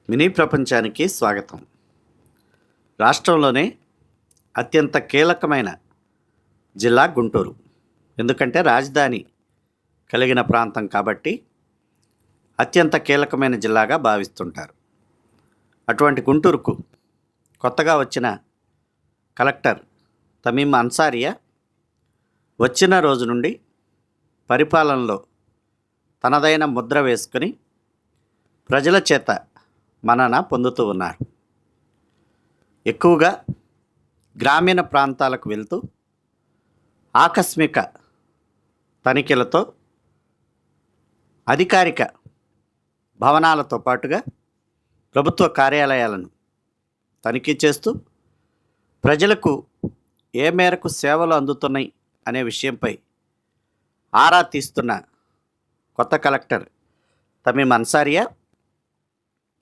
Mini ప్రపంచానికి స్వాగతం. రాష్ట్రంలోనే అత్యంత కీలకమైన జిల్లా గుంటూరు. ఎందుకంటే రాజధాని కలిగిన ప్రాంతం కాబట్టి అత్యంత కీలకమైన జిల్లాగా భావిస్తుంటారు. అటువంటి గుంటూరుకు కొత్తగా వచ్చిన కలెక్టర్ తమీం అన్సారియా వచ్చిన రోజు నుండి పరిపాలనలో తనదైన ముద్ర వేసుకొని ప్రజల చేత మన్నన పొందుతూ ఉన్నారు. ఎక్కువగా గ్రామీణ ప్రాంతాలకు వెళ్తూ ఆకస్మిక తనిఖీలతో అధికారిక భవనాలతో పాటుగా ప్రభుత్వ కార్యాలయాలను తనిఖీ చేస్తూ ప్రజలకు ఏ మేరకు సేవలు అందుతున్నాయి అనే విషయంపై ఆరా తీస్తున్న కొత్త కలెక్టర్ తమీం అన్సారియా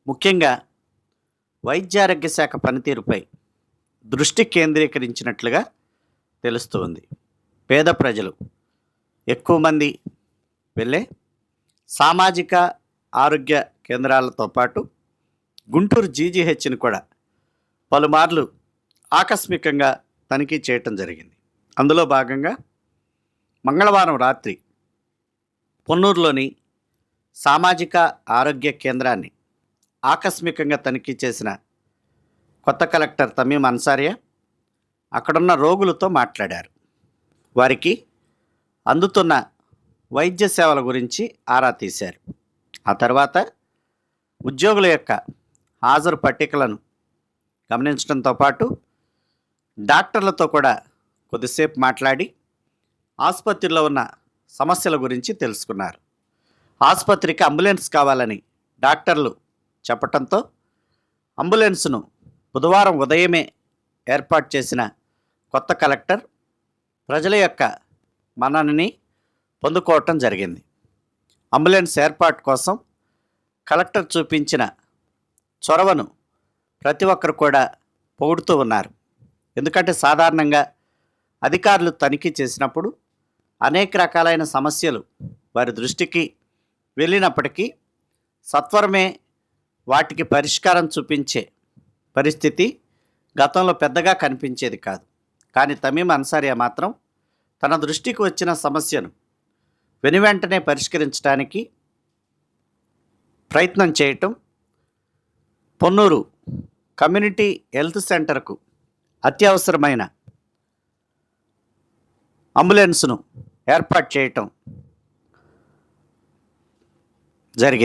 ముఖ్యంగా వైద్యారోగ్య శాఖ పనితీరుపై దృష్టి కేంద్రీకరించినట్లుగా తెలుస్తుంది. పేద ప్రజలు ఎక్కువ మంది వెళ్ళే సామాజిక ఆరోగ్య కేంద్రాలతో పాటు గుంటూరు జీజీహెచ్ని కూడా పలుమార్లు ఆకస్మికంగా తనిఖీ చేయటం జరిగింది. అందులో భాగంగా మంగళవారం రాత్రి పొన్నూరులోని సామాజిక ఆరోగ్య కేంద్రాన్ని ఆకస్మికంగా తనిఖీ చేసిన కొత్త కలెక్టర్ తమీం అన్సారియా అక్కడున్న రోగులతో మాట్లాడారు. వారికి అందుతున్న వైద్య సేవల గురించి ఆరా తీశారు. ఆ తర్వాత ఉద్యోగుల యొక్క హాజరు పట్టికలను గమనించడంతో పాటు డాక్టర్లతో కూడా కొద్దిసేపు మాట్లాడి ఆసుపత్రిలో ఉన్న సమస్యల గురించి తెలుసుకున్నారు. ఆసుపత్రికి అంబులెన్స్ కావాలని డాక్టర్లు చెప్పటంతో అంబులెన్స్ను బుధవారం ఉదయమే ఏర్పాటు చేసిన కొత్త కలెక్టర్ ప్రజల యొక్క మన్ననని పొందుకోవటం జరిగింది. అంబులెన్స్ ఏర్పాటు కోసం కలెక్టర్ చూపించిన చొరవను ప్రతి ఒక్కరు కూడా పొగుడుతూ ఉన్నారు. ఎందుకంటే సాధారణంగా అధికారులు తనిఖీ చేసినప్పుడు అనేక రకాలైన సమస్యలు వారి దృష్టికి వెళ్ళినప్పటికీ సత్వరమే వాటికి పరిష్కారం చూపించే పరిస్థితి గతంలో పెద్దగా కనిపించేది కాదు. కానీ తమీం అన్సారియా మాత్రం తన దృష్టికి వచ్చిన సమస్యను వెనువెంటనే పరిష్కరించడానికి ప్రయత్నం చేయటం, పొన్నూరు కమ్యూనిటీ హెల్త్ సెంటర్కు అత్యవసరమైన అంబులెన్స్ను ఏర్పాటు చేయటం జరిగింది.